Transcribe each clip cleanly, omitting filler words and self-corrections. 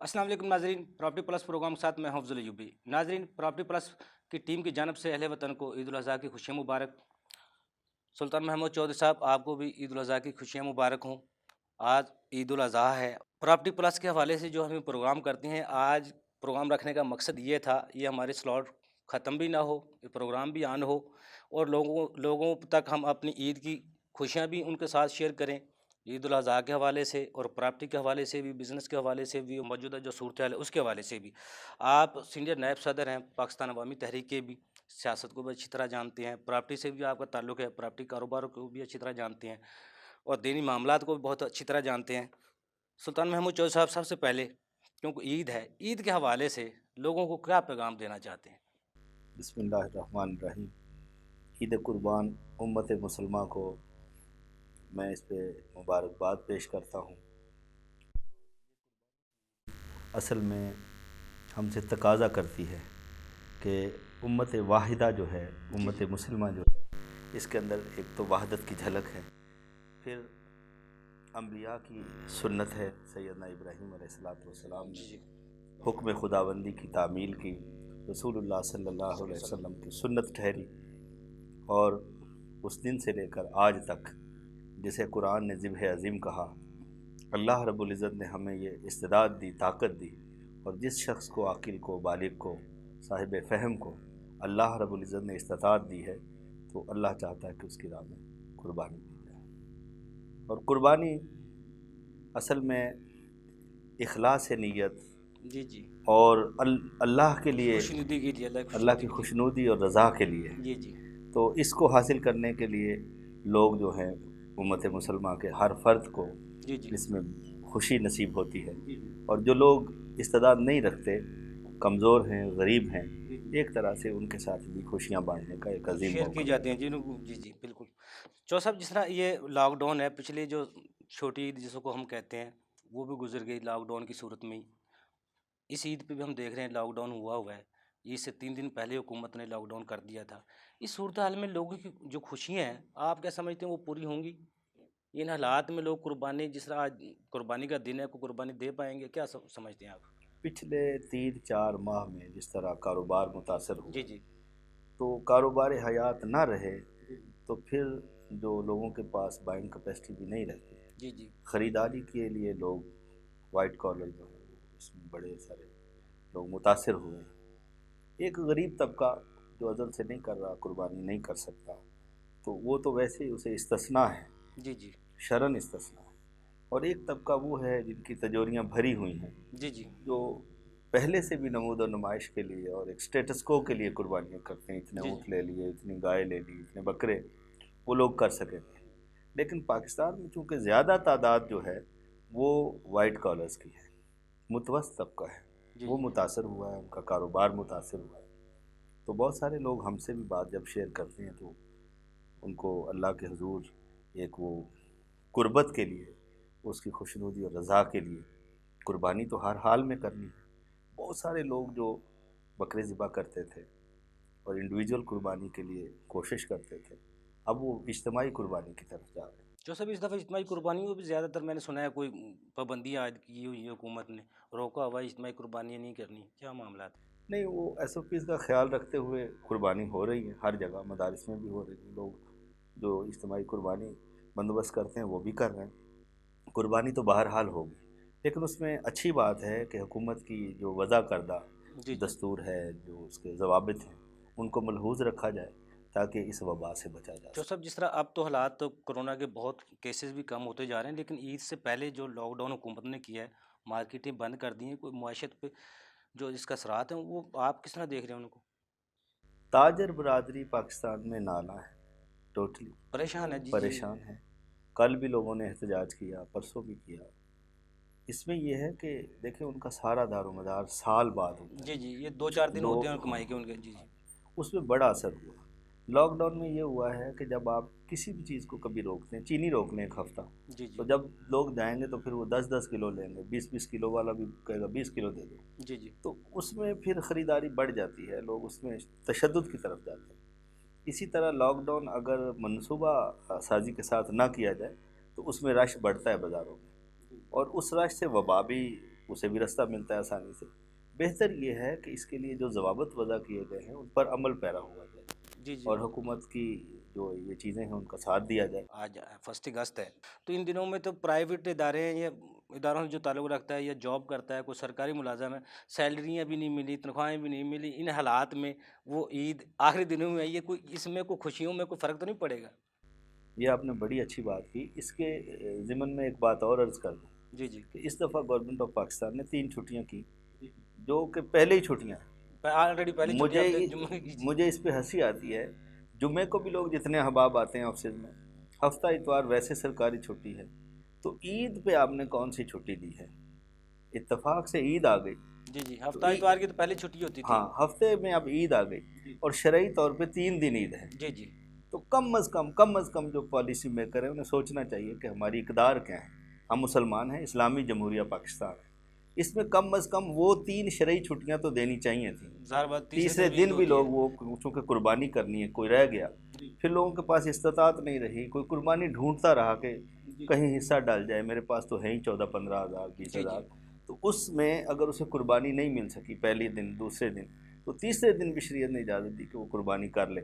अस्सलाम वालेकुम नाजरीन, प्रॉपर्टी प्लस प्रोग्राम के साथ मैं हूं अफजल अयूबी। नाजरीन, प्रॉपर्टी प्लस की टीम की जानब से अहले वतन को ईद उल अज़हा की खुशियाँ मुबारक। सुल्तान महमूद चौधरी साहब, आपको भी ईद उल अज़हा की खुशियाँ मुबारक हों। आज ईद उल अज़हा है। प्रॉपर्टी प्लस के हवाले से जो हम प्रोग्राम करते हैं, आज प्रोग्राम रखने का मकसद ये था, ये हमारे स्लॉट ख़त्म भी ना हो, ये प्रोग्राम भी ऑन हो और लोगों तक हम अपनी ईद की खुशियाँ भी उनके साथ शेयर करें। ईद उल अज़हा के हवाले से और प्रॉपर्टी के हवाले से भी, बिज़नेस के हवाले से भी, मौजूदा जो सूरत हाल है उसके हवाले से भी। आप सीनियर नायब सदर हैं पाकिस्तान अवामी तहरीक के भी, सियासत को भी अच्छी तरह जानते हैं, प्रॉपर्टी से भी आपका ताल्लुक़ है, प्रॉपर्टी कारोबार को भी अच्छी तरह जानते हैं और दीनी मामलात को भी बहुत अच्छी तरह जानते हैं। सुल्तान महमूद चौधरी साहब, सबसे पहले क्योंकि ईद है, ईद के हवाले से लोगों को क्या पैगाम देना चाहते हैं? बिस्मिल्लाहिर्रहमानिर्रहीम। ईद कुर्बान उम्मत मुसलमा को मैं इस पे मुबारकबाद पेश करता हूँ। असल में हमसे तकाज़ा करती है कि उम्मत वाहिदा जो है, उम्मत मुसलमा जो है, इसके अंदर एक तो वहदत की झलक है, फिर अंबिया की सुन्नत है। सैयदना इब्राहीम अलैहिस्सलाम ने हुक्म खुदाबंदी की तामील की, रसूलुल्लाह सल्लल्लाहु अलैहि वसल्लम की सुन्नत ठहरी और उस दिन से लेकर आज तक जिसे कुरान ने ज़िब्ह अज़ीम कहा, अल्लाह रब्बुल इज़्ज़त ने हमें ये इस्तिदाद दी, ताकत दी, और जिस शख्स को, आकिल को, बालिग को, साहिब फ़हम को अल्लाह रब्बुल इज़्ज़त ने इस्तिदाद दी है, तो अल्लाह चाहता है कि उसकी राह में कुर्बानी दी जाए। और कुर्बानी असल में इखलास नीयत जी जी, और अल्लाह के लिए, खुशनुदी के लिए, अल्लाह की खुशनुदी और रज़ा के लिए। जी जी तो इसको हासिल करने के लिए लोग जो हैं, उम्मत मुसलमान के हर फ़र्द को जी जी इसमें खुशी नसीब होती है। और जो लोग इस्तेदाद नहीं रखते, कमज़ोर हैं, गरीब हैं, एक तरह से उनके साथ भी खुशियाँ बांटने का एक अजीम शेयर की मौका। जाती हैं जिनको। जी जी, बिल्कुल। चौधरी साहब, जिस तरह ये लॉकडाउन है, पिछले जो छोटी ईद जिसको हम कहते हैं, वो भी गुजर गई लॉकडाउन की सूरत में ही। इस ईद पे भी हम देख रहे हैं लॉकडाउन हुआ है। ईद से 3 दिन पहले हुकूमत ने लॉकडाउन कर दिया था। इस सूरत हाल में लोगों की जो खुशियाँ हैं, आप क्या समझते हैं वो पूरी होंगी? इन हालात में लोग कुर्बानी, जिस तरह आज कुर्बानी का दिन है, को कुर्बानी दे पाएंगे? क्या समझते हैं आप? पिछले 3-4 माह में जिस तरह कारोबार मुतासर जी हुआ, जी तो कारोबार हयात ना रहे तो फिर जो लोगों के पास बाइंग कैपेसिटी भी नहीं रहती है, जी जी ख़रीदारी के लिए लोग, वाइट कॉलर जो है, इसमें बड़े सारे लोग मुतासर हुए हैं। एक गरीब तबका जो अज़ल से नहीं कर रहा, कुर्बानी नहीं कर सकता, तो वो तो वैसे ही उसे इस्तिस्ना है, जी जी शरन इस्तिस्ना है। और एक तबका वो है जिनकी तिजोरियाँ भरी हुई हैं, जी जी जो पहले से भी नमूद और नुमाइश के लिए और एक स्टेटस को के लिए कुर्बानियाँ करते हैं। इतने जी ऊँट ले लिए, इतनी गाय ले ली, इतने बकरे, वो लोग कर सके थे। लेकिन पाकिस्तान में चूँकि ज़्यादा तादाद जो है वो वाइट कॉलर्स की है, मुतवस्सित तबका है, जी वो जी मुतासर हुआ है, उनका कारोबार मुतासर हुआ है। तो बहुत सारे लोग हमसे भी बात जब शेयर करते हैं तो उनको अल्लाह के हुजूर एक वो कुर्बत के लिए, उसकी खुशनुदी और रज़ा के लिए कुर्बानी तो हर हाल में करनी है। बहुत सारे लोग जो बकरे ज़िबा करते थे और इंडिविजुअल कुर्बानी के लिए कोशिश करते थे, अब वो इज्तिमाई कुर्बानी की तरफ जा रहे हैं। जो सब इस दफ़ा इज्तिमाई कुर्बानियों भी ज़्यादातर मैंने सुना है, कोई पाबंदियाँ आयद की हुई है हुकूमत ने, रोका हुआ है इज्तिमाई कुर्बानियाँ नहीं करनी। क्या मामला है? नहीं, वो SOPs का ख्याल रखते हुए कुर्बानी हो रही है, हर जगह मदारिस में भी हो रही है। लोग जो इज्तिमाई कुर्बानी बंदोबस्त करते हैं वो भी कर रहे हैं। कुर्बानी तो बहरहाल होगी, लेकिन उसमें अच्छी बात है कि हुकूमत की जो वज़ा करदा जी जी। दस्तूर है, जो उसके ज़वाबित हैं, उनको मलहूज़ रखा जाए ताकि इस वबा से बचा जा जो सके। सब जिस तरह अब तो हालात, तो कोरोना के बहुत केसेस भी कम होते जा रहे हैं, लेकिन ईद से पहले जो लॉकडाउन हुकूमत ने किया है, मार्केटें बंद कर दी हैं, कोई मुआशत पे जो इसका असरात हैं, वो आप किस तरह देख रहे हैं उनको? ताजर बरादरी पाकिस्तान में नाला है, टोटली परेशान है। जी जी परेशान है। कल भी लोगों ने एहतजाज किया, परसों भी किया। इसमें यह है कि देखिए, उनका सारा दारोमदार साल बाद होता जी है। जी, ये 2-4 दिन होते हैं लोग, कमाई के हाँ, उनके। जी जी उसमें बड़ा असर हुआ। लॉकडाउन में ये हुआ है कि जब आप किसी भी चीज़ को कभी रोकते हैं, चीनी रोक लें एक हफ़्ता, जी जी तो जब लोग जाएंगे तो फिर वो 10-10 किलो लेंगे, 20-20 किलो वाला भी कहेगा 20 किलो दे दो। जी जी तो उसमें फिर ख़रीदारी बढ़ जाती है, लोग उसमें तशद्दुद की तरफ जाते हैं। इसी तरह लॉकडाउन अगर मनसूबा साजी के साथ ना किया जाए तो उसमें रश बढ़ता है बाज़ारों में, और उस रश से वबा भी उसे भी रास्ता मिलता है आसानी से। बेहतर ये है कि इसके लिए जो ज़वाबित वज़ा किए गए हैं उन पर अमल पैरा हुआ जाए जी जी। और हुकूमत की जो ये चीज़ें हैं उनका साथ दिया जाए। आज फर्स्ट अगस्त है, तो इन दिनों में तो प्राइवेट इदारे हैं या इदारों से जो ताल्लुक़ रखता है या जॉब करता है, कोई सरकारी मुलाज़म है, सैलरियाँ भी नहीं मिली, तनख्वाहें भी नहीं मिली, इन हालात में वो ईद आखिरी दिनों में आई है, कोई इसमें कोई खुशियों में कोई फ़र्क तो नहीं पड़ेगा? ये आपने बड़ी अच्छी बात की। इसके ज़िमन में एक बात और अर्ज़ कर दूँ जी जी। कि इस दफ़ा गवर्नमेंट ऑफ पाकिस्तान ने 3 छुट्टियाँ की, जो कि पहले ही छुट्टियाँ हैं। ऑलरेडी पहली छुट्टी मुझे हमने ये जुम्मे की। जी मुझे इस पे हँसी आती है। जुम्मे को भी लोग जितने अहबाब आते हैं ऑफिस में, हफ्ता इतवार वैसे सरकारी छुट्टी है, तो ईद पे आपने कौन सी छुट्टी दी है? इत्तेफाक से ईद आ गई। जी जी, तो हफ्ता इतवार की तो पहली छुट्टी होती थी। हाँ, हफ्ते में अब ईद आ गई और शरई तौर पे 3 दिन ईद है। जी जी। तो कम अज़ कम जो पॉलिसी मेकर है उन्हें सोचना चाहिए कि हमारी इक़दार क्या है। हम मुसलमान हैं, इस्लामी जमहूरिया पाकिस्तान है, इसमें कम अज़ कम वो 3 शरई छुट्टियाँ तो देनी चाहिए थी। ज़ाहिर बात तीसरे तीसरे ईद दिन भी होती है। लोग वो चूँकि कुर्बानी करनी है, कोई रह गया, फिर लोगों के पास इस्तात नहीं रही, कोई कुर्बानी ढूंढता रहा कि कहीं हिस्सा डल जाए, मेरे पास तो है ही 14-15 हज़ार, 20 जी जी। हज़ार। तो उसमें अगर उसे कुर्बानी नहीं मिल सकी पहले दिन, दूसरे दिन, तो तीसरे दिन भी शरीयत ने इजाज़त दी कि वो कुर्बानी कर ले।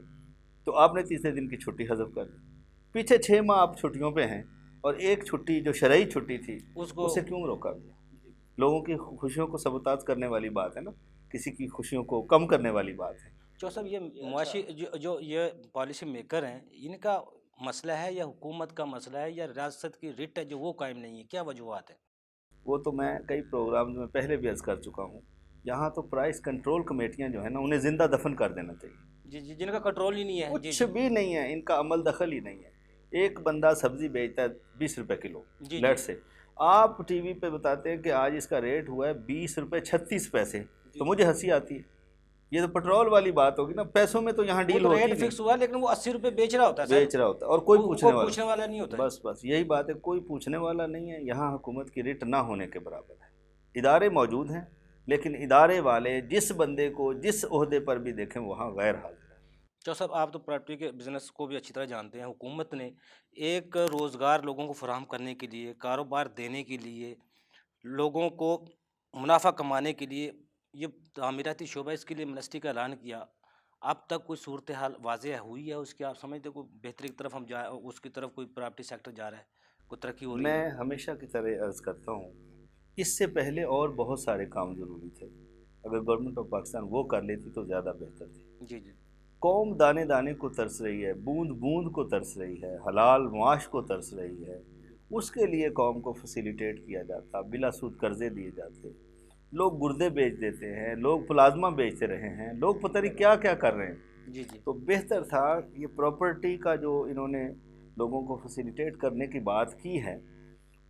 तो आपने तीसरे दिन की छुट्टी हज़फ कर दी। पीछे 6 माह आप छुट्टियों पे हैं और एक छुट्टी जो शरई छुट्टी थी उसको उसे क्यों रोका गया? लोगों की खुशियों को सबताज करने वाली बात है ना, किसी की खुशियों को कम करने वाली बात है। जो सब ये मुआशी जो जो ये पॉलिसी मेकर हैं, इनका मसला है या हुकूमत का मसला है या रियासत की रिट है जो वो कायम नहीं है, क्या वजूहत है? वो तो मैं कई प्रोग्राम्स में पहले भी अर्ज़ कर चुका हूँ। यहाँ तो प्राइस कंट्रोल कमेटियाँ जो है ना, उन्हें ज़िंदा दफन कर देना चाहिए। जी जी, जिनका कंट्रोल ही नहीं है। जी कुछ जी। भी नहीं है, इनका अमल दखल ही नहीं है। एक बंदा सब्ज़ी बेचता है 20 रुपए किलो, जी जी। लेट से आप टीवी पे बताते हैं कि आज इसका रेट हुआ है 20 रुपए 36 पैसे, तो मुझे हंसी आती है। ये तो पेट्रोल वाली बात होगी ना, पैसों में तो यहाँ वो डील तो होती रेट ही नहीं। फिक्स हुआ लेकिन वो 80 रुपये बेच रहा होता है सर। बेच रहा होता है और कोई पूछने कोई वाला, पूछने वाला नहीं होता है। बस यही बात है, कोई पूछने वाला नहीं है। यहाँ हुकूमत की रिट ना होने के बराबर है। इदारे मौजूद हैं, लेकिन इदारे वाले जिस बंदे को जिस ओहदे पर भी देखें वहाँ गैर हाजिर है। जो साहब आप तो प्रॉपर्टी के बिज़नेस को भी अच्छी तरह जानते हैं, हुकूमत ने एक रोज़गार लोगों को फराहम करने के लिए, कारोबार देने के लिए, लोगों को मुनाफा कमाने के लिए ये तामीराती शोबा इसके लिए मिनिस्ट्री का ऐलान किया। अब तक कोई सूरत हाल वाज़ेह हुई है उसकी? आप समझते हो कोई बेहतरी की तरफ हम जा उसकी तरफ कोई प्रॉपर्टी सेक्टर जा रहा है, कोई तरक्की हो रही मैं है? हमेशा की तरह अर्ज़ करता हूँ, इससे पहले और बहुत सारे काम ज़रूरी थे। अगर गवर्नमेंट ऑफ पाकिस्तान वो कर लेती तो ज़्यादा बेहतर थी। जी जी। कौम दाने दाने को तरस रही है, बूंद बूंद को तरस रही है, हलाल मुआश को तरस रही है। उसके लिए कौम को फैसिलिटेट किया जाता, बिला सूद कर्जे दिए जाते। लोग गुर्दे बेच देते हैं, लोग प्लाज्मा बेचते रहे हैं, लोग पता नहीं क्या क्या कर रहे हैं। जी जी। तो बेहतर था ये प्रॉपर्टी का जो इन्होंने लोगों को फैसिलिटेट करने की बात की है,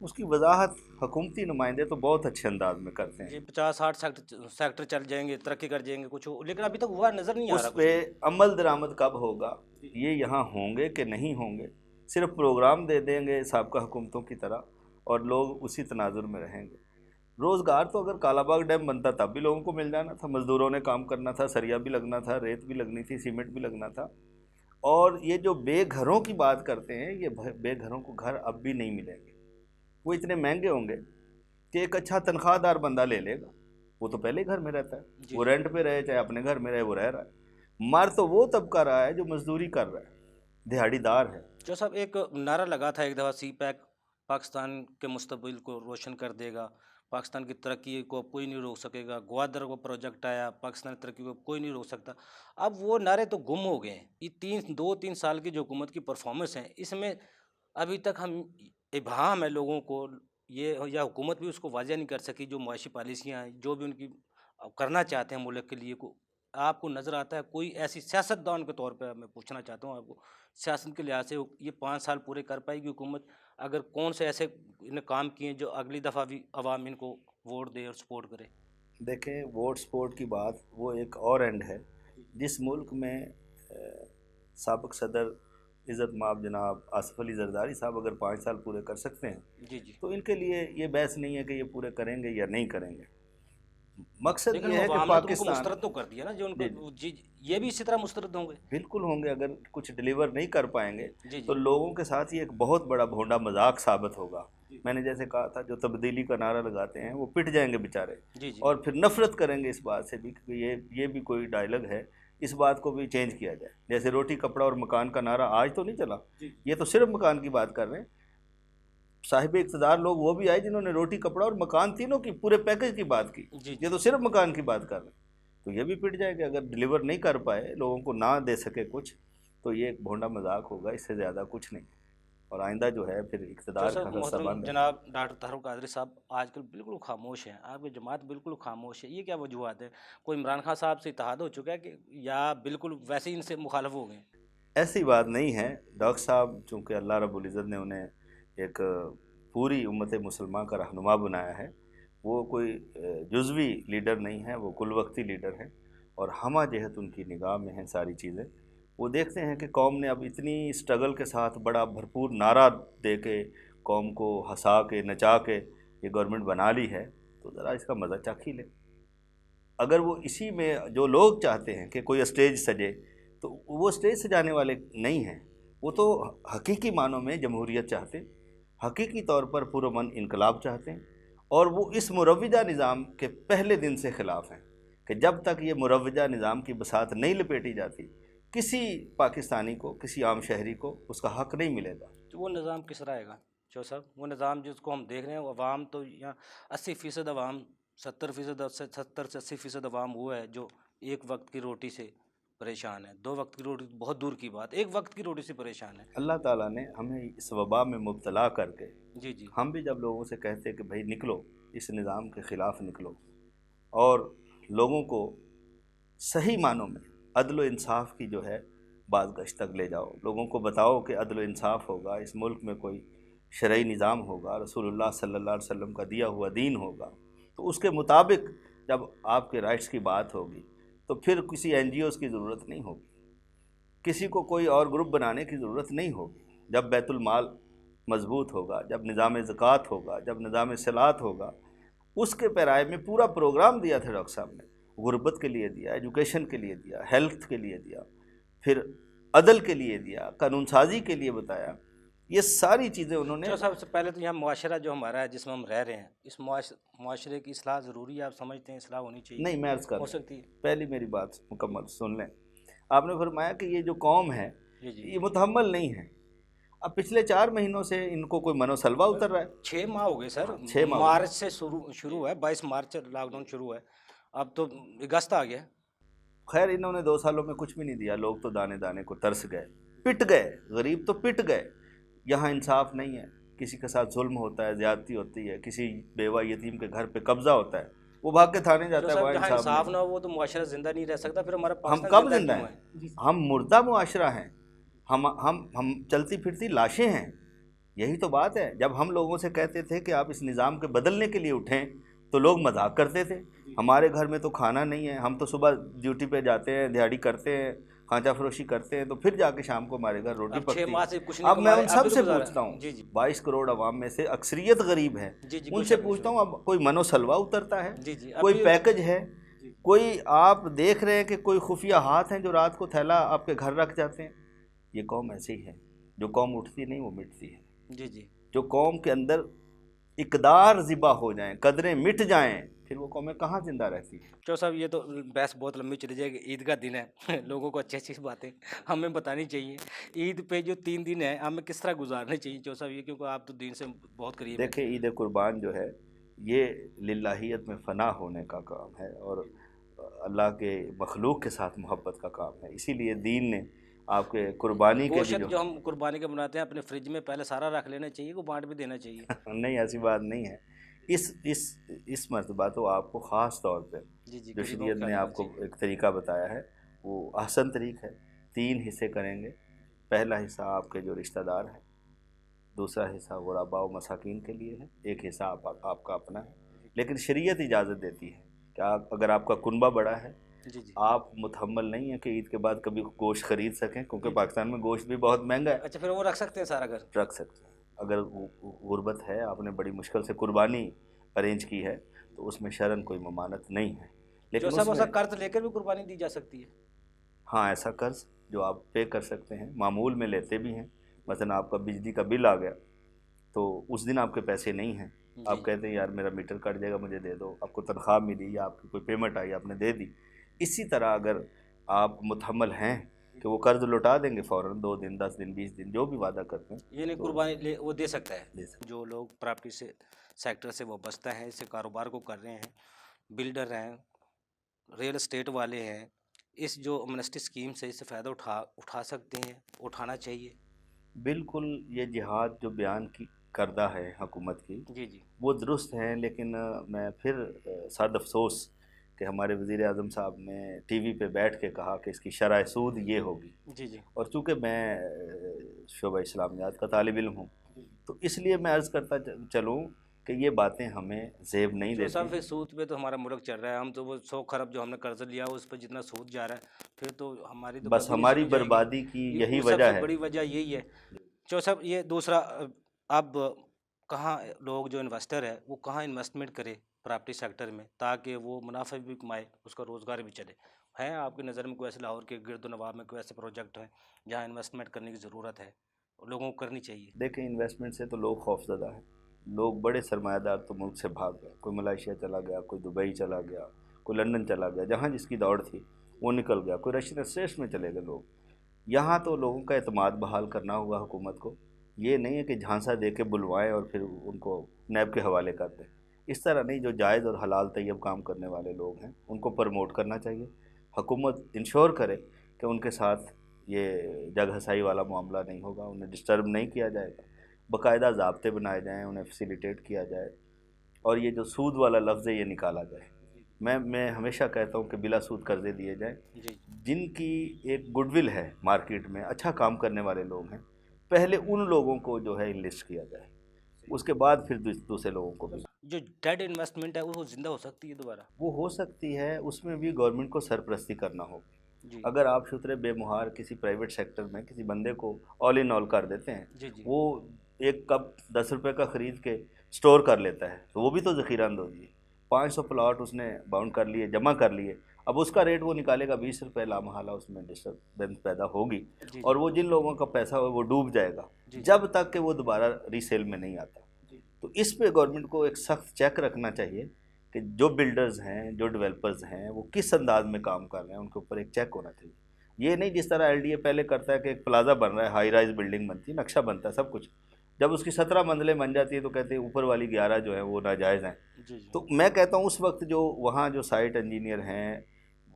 उसकी वजाहत हुकूमती नुमाइंदे तो बहुत अच्छे अंदाज में करते जी हैं। 50-60 सेक्टर सेक्टर चल जाएंगे, तरक्की कर जाएंगे कुछ हो, लेकिन अभी तक हुआ नज़र नहीं आ उस रहा पे कुछ भी। अमल दरामद कब होगा, ये यहाँ होंगे कि नहीं होंगे? सिर्फ प्रोग्राम दे देंगे साबका हुकूमतों की तरह और लोग उसी तनाजुर में रहेंगे। रोज़गार तो अगर कालाबाग डैम बनता तब भी लोगों को मिल जाना था, मज़दूरों ने काम करना था, सरिया भी लगना था, रेत भी लगनी थी, सीमेंट भी लगना था। और ये जो बेघरों की बात करते हैं, ये बेघरों को घर अब भी नहीं मिलेंगे। वो इतने महंगे होंगे कि एक अच्छा तनख्वाहदार बंदा ले लेगा, वो तो पहले ही घर में रहता है, जी वो जी। रेंट पे रहे चाहे अपने घर में रहे, वो रह रहा है। मर तो वो तबका रहा है जो मजदूरी कर रहा है, दिहाड़ीदार है। जो साहब एक नारा लगा था एक दफ़ा सी पैक पाकिस्तान के मुस्तकबिल को रोशन कर देगा, पाकिस्तान की तरक्की को अब कोई नहीं रोक सकेगा, ग्वादर को प्रोजेक्ट आया, पाकिस्तान की तरक्की को कोई नहीं रोक सकता। अब वो नारे तो गुम हो गए हैं। ये 2-3 साल की जो हुकूमत की परफॉर्मेंस है इसमें अभी तक हम इबाहम है लोगों को, ये या हुकूमत भी उसको वाज़ह नहीं कर सकी जो मुआशी पॉलिसियाँ हैं, जो भी उनकी करना चाहते हैं मुल्क के लिए को आपको नज़र आता है कोई ऐसी सियासतदान के तौर पे मैं पूछना चाहता हूँ आपको, सियासत के लिहाज से ये 5 साल पूरे कर पाएगी हुकूमत? अगर कौन से ऐसे इन्होंने काम किए हैं जो अगली दफ़ा भी अवाम इनको वोट दे और सपोर्ट करे? देखें, वोट सपोर्ट की बात वो एक और एंड है। जिस मुल्क में साबिक़ सदर इज़्ज़त माब जनाब आसिफ अली ज़रदारी साहब अगर 5 साल पूरे कर सकते हैं, जी जी। तो इनके लिए ये बहस नहीं है कि ये पूरे करेंगे या नहीं करेंगे। मकसद लेकिन ये है कि अवाम ने तो उनको पाकिस्तान मुस्तरद तो कर दिया ना, जो जी उनको जी ये भी इसी तरह मुस्तरद होंगे। बिल्कुल होंगे। अगर कुछ डिलीवर नहीं कर पाएंगे जी तो जी लोगों के साथ ये एक बहुत बड़ा भोंडा मजाक साबित होगा। मैंने जैसे कहा था, जो तब्दीली का नारा लगाते हैं वो पिट जाएंगे बेचारे, जी जी और फिर नफरत करेंगे इस बात से भी कि ये भी कोई डायलॉग है, इस बात को भी चेंज किया जाए। जैसे रोटी कपड़ा और मकान का नारा आज तो नहीं चला, ये तो सिर्फ मकान की बात कर रहे हैं। साहिब इक़्तिदार लोग वो भी आए जिन्होंने रोटी कपड़ा और मकान तीनों की पूरे पैकेज की बात की, जी ये जी तो सिर्फ मकान की बात कर रहे हैं। तो ये भी पिट जाएगा अगर डिलीवर नहीं कर पाए, लोगों को ना दे सके कुछ, तो ये एक भोंडा मजाक होगा, इससे ज़्यादा कुछ नहीं। और आइंदा जो है फिर जो इक़्तिदार सर का रस्सा मोहतरम बंद है। जनाब डॉक्टर तारुक कादरी साहब आजकल बिल्कुल खामोश हैं, आपकी जमात बिल्कुल खामोश है, ये क्या वजूहत है? कोई इमरान खान साहब से इत्तेहाद हो चुका है कि या बिल्कुल वैसे ही इनसे मुखालफ हो गए? ऐसी बात नहीं है। डॉक्टर साहब चूँकि अल्लाह रब्बुल इज़्ज़त ने उन्हें एक पूरी उम्मत मुसलमान का रहनुमा बनाया है, वो कोई जुज़वी लीडर नहीं है, वो कुल वक्ती लीडर हैं, और हमा जहत उनकी निगाह में हैं सारी चीज़ें। वो देखते हैं कि कौम ने अब इतनी स्ट्रगल के साथ बड़ा भरपूर नारा दे के कौम को हंसा के नचा के ये गवर्नमेंट बना ली है, तो ज़रा इसका मज़ा चख ही ले। अगर वो इसी में जो लोग चाहते हैं कि कोई स्टेज सजे, तो वो स्टेज सजाने वाले नहीं हैं। वो तो हकीकी मानों में जमहूरियत चाहते हैं, हकीकी तौर पर पुरअमन इनकलाब चाहते हैं, और वो इस मुरव्वजा निज़ाम के पहले दिन से ख़िलाफ़ हैं कि जब तक ये मुरव्वजा निज़ाम की बसात नहीं लपेटी जाती, किसी पाकिस्तानी को, किसी आम शहरी को उसका हक़ नहीं मिलेगा। तो वो निज़ाम किस तरह आएगा जो साहब? वो निज़ाम जिसको हम देख रहे हैं, अवाम तो यहाँ 80% अवाम, 70% 70 से 80% अवाम वो है जो एक वक्त की रोटी से परेशान है, 2 वक्त की रोटी बहुत दूर की बात, एक वक्त की रोटी से परेशान है। अल्लाह ताला ने हमें इस वबा में मुब्तला करके, जी जी हम भी जब लोगों से कहते हैं कि भाई निकलो, इस निज़ाम के ख़िलाफ़ निकलो, और लोगों को सही मानों में अदल व इंसाफ की जो है बाज़गश्त तक ले जाओ, लोगों को बताओ कि अदल व इंसाफ होगा, इस मुल्क में कोई शरई निज़ाम होगा, रसूलुल्लाह सल्लल्लाहु अलैहि वसल्लम का दिया हुआ दीन होगा, तो उसके मुताबिक जब आपके राइट्स की बात होगी तो फिर किसी NGOs की ज़रूरत नहीं होगी, किसी को कोई और ग्रुप बनाने की ज़रूरत नहीं होगी। जब बैतुल माल मजबूत होगा, जब निज़ाम ज़कात होगा, जब निज़ाम सलात होगा, उसके पैराए में पूरा प्रोग्राम दिया था डॉक्टर साहब ने। गुर्बत के लिए दिया, एजुकेशन के लिए दिया, हेल्थ के लिए दिया, फिर अदल के लिए दिया, कानून साजी के लिए बताया। ये सारी चीज़ें उन्होंने। जो सबसे पहले तो यहाँ मुआशरा जो हमारा है जिसमें हम रह रहे हैं, इस मुआशरे की इस्लाह ज़रूरी है, आप समझते हैं इस्लाह होनी चाहिए? नहीं, मैं अर्ज़ कर हो रहा हूँ, सकती है। पहली मेरी बात मुकम्मल सुन लें। आपने फरमाया कि ये जो कौम है जी जी ये मुतहम्मल नहीं है। अब पिछले 4 महीनों से इनको कोई मनोसलवा उतर रहा है। 6 माह हो गए सर, 6 माह हो गए। मार्च से शुरू है, 22 मार्च से लॉकडाउन शुरू है, अब तो अगस्त आ गया। खैर इन्होंने 2 सालों में कुछ भी नहीं दिया, लोग तो दाने दाने को तरस गए, पिट गए, गरीब तो पिट गए। यहाँ इंसाफ नहीं है, किसी के साथ जुल्म होता है, ज़्यादती होती है, किसी बेवा यतीम के घर पे कब्जा होता है, वो भाग के थाने जो जाता है, सब वहाँ जहाँ इंसाफ इंसाफ नहीं। ना हो वो तो मुआशरा जिंदा नहीं रह सकता, फिर हमारा हम पाकिस्तान कब जिंदा जिंदा क्यों हैं? है? हम मुर्दा मुआशरा हैं, हम चलती फिरती लाशें हैं। यही तो बात है। जब हम लोगों से कहते थे कि आप इस निज़ाम के बदलने के लिए उठें, तो लोग मजाक करते थे, हमारे घर में तो खाना नहीं है, हम तो सुबह ड्यूटी पे जाते हैं, दिहाड़ी करते हैं, खांचा फरोशी करते हैं, तो फिर जाके शाम को हमारे घर रोटी अब 6 पकती माह है। से कुछ नहीं अब कमा मैं रहे, उन अब सब भी से तो गुजारा पूछता हूँ, जी जी 22 करोड़ अवाम में से अक्सरियत गरीब है, जी जी, कोई उनसे शक नहीं पूछता हूँ, अब कोई मनोसलवा उतरता है? जी जी कोई अभी पैकेज है? कोई आप देख रहे हैं कि कोई खुफिया हाथ हैं जो रात को थैला आपके घर रख जाते हैं? ये कौम ऐसी है, जो कौम उठती नहीं वो मिटती है। जी जी जो कौम के अंदर इकदार ज़िबा हो जाएं, कदरें मिट जाएं, फिर वो कौमें कहाँ ज़िंदा रहती हैं? चलो साहब, ये तो बहस बहुत लंबी चली जाएगी। ईद का दिन है लोगों को अच्छी अच्छी बातें हमें बतानी चाहिए। ईद पे जो 3 दिन है हमें किस तरह गुजारने चाहिए चो साहब, ये क्योंकि आप तो दीन से बहुत करीब हैं। देखिए, ईद कुर्बान जो है ये लिल्लाहियत में फ़ना होने का काम है और अल्लाह के मखलूक के साथ मोहब्बत का काम है। इसीलिए दीन ने आपके कुर्बानी के भी गोश्त जो हम कुर्बानी के बनाते हैं अपने फ्रिज में पहले सारा रख लेना चाहिए, को बांट भी देना चाहिए। नहीं, ऐसी बात नहीं है। इस मर्तबा तो आपको ख़ास तौर पे जी जी, जो गरीबों शरीयत का ने देना आपको चाहिए। एक तरीका बताया है वो अहसन तरीक़ है। 3 हिस्से करेंगे। पहला हिस्सा आपके जो रिश्तेदार हैं, दूसरा हिस्सा गुरबा व मसाकीन के लिए है, एक हिस्सा आपका अपना है। लेकिन शरीयत इजाज़त देती है कि अगर आपका कुनबा बड़ा है, जी जी आप मुतहम्मल नहीं है कि ईद के बाद कभी गोश्त ख़रीद सकें, क्योंकि पाकिस्तान में गोश्त भी बहुत महंगा है। अच्छा, फिर वो रख सकते हैं सारा घर? रख सकते हैं। अगर गुर्बत है, आपने बड़ी मुश्किल से कुर्बानी अरेंज की है, तो उसमें शरन कोई ममानत नहीं है। लेकिन जो साहब ऐसा उसमें कर्ज लेकर भी कुर्बानी दी जा सकती है? हाँ, ऐसा कर्ज जो आप पे कर सकते हैं, मामूल में लेते भी हैं। मसलन आपका बिजली का बिल आ गया, तो उस दिन आपके पैसे नहीं हैं, आप जी कहते हैं यार मेरा मीटर कट जाएगा, मुझे दे दो, आपको तनख्वाह मिली या आपकी कोई पेमेंट आई आपने दे दी। इसी तरह अगर आप मुतहम्मल हैं कि वो कर्ज लौटा देंगे फ़ौरन, 2 दिन 10 दिन 20 दिन जो भी वादा करते हैं, यानी तो कुर्बानी ले वो दे सकता है। दे सकते जो लोग प्रॉपर्टी से सेक्टर से वाबस्ता हैं, इस कारोबार को कर रहे हैं, बिल्डर हैं, रियल एस्टेट वाले हैं, इस जो अमनेस्टी स्कीम से इससे फ़ायदा उठा सकते हैं, उठाना चाहिए। हैं। बिल्कुल, ये जिहाद जो बयान की करदा है हुकूमत की, जी जी वो दुरुस्त हैं, लेकिन मैं फिर साद अफसोस कि हमारे वज़ीर आज़म साहब ने टीवी पे बैठ के कहा कि इसकी शरह सूद ये होगी। जी जी और चूँकि मैं शोबा इस्लामियात का तालिब इल्म हूँ, तो इसलिए मैं अर्ज़ करता चलूँ कि ये बातें हमें ज़ेब नहीं जो साहब देती। फिर सूद पे तो हमारा मुल्क चल रहा है। हम तो वो 100 खरब जो हमने कर्ज लिया उस पर जितना सूद जा रहा है, फिर तो हमारी तो बस कभी नहीं हमारी सुनी जाएगी। बर्बादी की यही वो वजह सबसे है। बड़ी वजह यही है। जो साहब ये दूसरा अब कहाँ लोग जो इन्वेस्टर है वो कहाँ इन्वेस्टमेंट करे प्रॉपर्टी सेक्टर में, ताकि वो मुनाफा भी कमाए, उसका रोज़गार भी चले। है आपकी नज़र में कोई ऐसे लाहौर के गिरद नवाब में कोई ऐसे प्रोजेक्ट हैं जहाँ इन्वेस्टमेंट करने की ज़रूरत है, लोगों को करनी चाहिए? देखें, इन्वेस्टमेंट से तो लोग खौफज़दा हैं। लोग बड़े सरमायादार तो मुल्क से भाग गए, कोई मलेशिया चला गया, कोई दुबई चला गया, कोई लंदन चला गया, जहाँ जिसकी दौड़ थी वो निकल गया, कोई रशियन स्टेट्स में चले गए लोग। यहाँ तो लोगों का एतमाद बहाल करना होगा हुकूमत को। ये नहीं है कि झांसा दे के बुलवाएँ और फिर उनको नैब के हवाले कर दें। इस तरह नहीं, जो जायज़ और हलाल तैयब काम करने वाले लोग हैं उनको प्रमोट करना चाहिए। हुकूमत इंश्योर करे कि उनके साथ ये जग हसाई वाला मामला नहीं होगा, उन्हें डिस्टर्ब नहीं किया जाएगा, बाकायदा ज़ाब्ते बनाए जाएँ, उन्हें फैसिलिटेट किया जाए, और ये जो सूद वाला लफ्ज़ है ये निकाला जाए। मैं हमेशा कहता हूँ कि बिला सूद कर्ज़े दिए जाएँ। जी जिनकी एक गुडविल है मार्केट में, अच्छा काम करने वाले लोग हैं, पहले उन लोगों को जो है लिस्ट किया जाए, उसके बाद फिर दूसरे लोगों को भी। जो डेड इन्वेस्टमेंट है वो जिंदा हो सकती है दोबारा? वो हो सकती है, उसमें भी गवर्नमेंट को सरपरस्ती करना होगी। जी अगर आप शुतरे बेमुहार किसी प्राइवेट सेक्टर में किसी बंदे को ऑल इन ऑल कर देते हैं, जी जी वो एक कप 10 रुपए का ख़रीद के स्टोर कर लेता है, तो वो भी तो ज़ख़ीरा अंदोज़ी है। 500 प्लॉट उसने बाउंड कर लिए, जमा कर लिए, अब उसका रेट वो निकालेगा 20 रुपये, लामहला उसमें डिस्टर्बेंस पैदा होगी, जी और वो जिन लोगों का पैसा हो वो डूब जाएगा जी जी जब तक कि वो दोबारा रीसेल में नहीं आता। जी तो इस पे गवर्नमेंट को एक सख्त चेक रखना चाहिए कि जो बिल्डर्स हैं, जो डेवलपर्स हैं, वो किस अंदाज में काम कर रहे हैं, उनके ऊपर एक चेक होना चाहिए। ये नहीं जिस तरह एलडीए पहले करता है कि एक प्लाजा बन रहा है, हाई राइज बिल्डिंग बनती है, नक्शा बनता है सब कुछ, जब उसकी 17 मंजिलें बन जाती है तो कहते हैं ऊपर वाली 11 जो है वो नाजायज़ हैं। जी जी तो मैं कहता हूँ उस वक्त जो वहाँ जो साइट इंजीनियर हैं,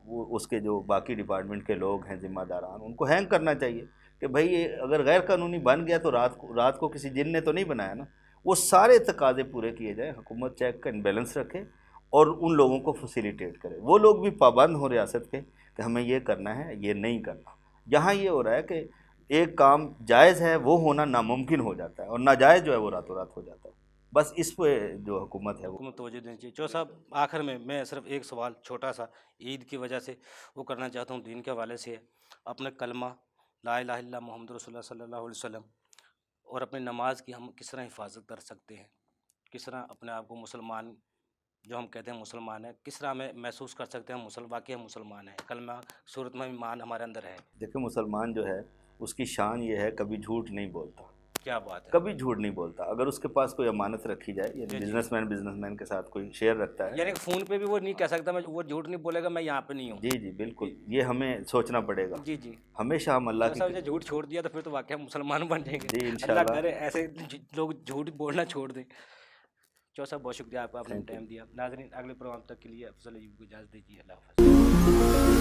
वो उसके जो बाकी डिपार्टमेंट के लोग हैं ज़िम्मेदारान, उनको हैंग करना चाहिए कि भाई ये अगर गैर कानूनी बन गया तो रात को किसी जिन ने तो नहीं बनाया ना। वो सारे तकाजे पूरे किए जाए, हुकूमत चेक एंड बैलेंस रखे और उन लोगों को फैसिलिटेट करे। वो लोग भी पाबंद हो रियासत के कि हमें ये करना है, ये नहीं करना। यहाँ ये हो रहा है कि एक काम जायज़ है वो होना नामुमकिन हो जाता है, और नाजायज़ जो है वो रातों रात हो जाता है। बस इस पे जो हुकूमत है वो। हुकूमत तवज्जो देनी चाहिए। चो साहब आखिर में मैं सिर्फ एक सवाल छोटा सा ईद की वजह से वो करना चाहता हूँ, दीन के हवाले से है। अपने कलमा ला इलाहा इल्लल्लाह मुहम्मद रसूलुल्लाह सल्लल्लाहु अलैहि वसल्लम और अपनी नमाज की हम किस तरह हिफाजत कर सकते हैं, किस तरह अपने आप को मुसलमान जो हम कहते हैं मुसलमान है, किस तरह हमें महसूस कर सकते हैं वाकई हम मुसलमान हैं, कलमा सूरत में ईमान हमारे अंदर है? देखिए, मुसलमान जो है उसकी शान ये है कभी झूठ नहीं बोलता, क्या बात है! कभी झूठ नहीं बोलता। अगर उसके पास कोई अमानत रखी जाए, यानी जी जी बिजनेसमैन के साथ कोई शेयर रखता है, यानी कि फ़ोन पे भी वो नहीं कह सकता, मैं वो झूठ नहीं बोलेगा मैं यहाँ पे नहीं हूँ। जी जी बिल्कुल, ये हमें सोचना पड़ेगा। जी जी हमेशा हम अल्लाह तो की साहब ने झूठ छोड़ दिया तो फिर तो वाकई हम मुसलमान बन जाएंगे। जी अल्लाह इंशाल्लाह। करे ऐसे लोग झूठ बोलना छोड़ दें। चौ साहब बहुत शुक्रिया आपका, आपने थैंक यू। टाइम दिया। नाज़रीन अगले प्रोग्राम तक के लिए अफजल अयूब को इजाज़त दीजिए। अल्लाह हाफ़िज़।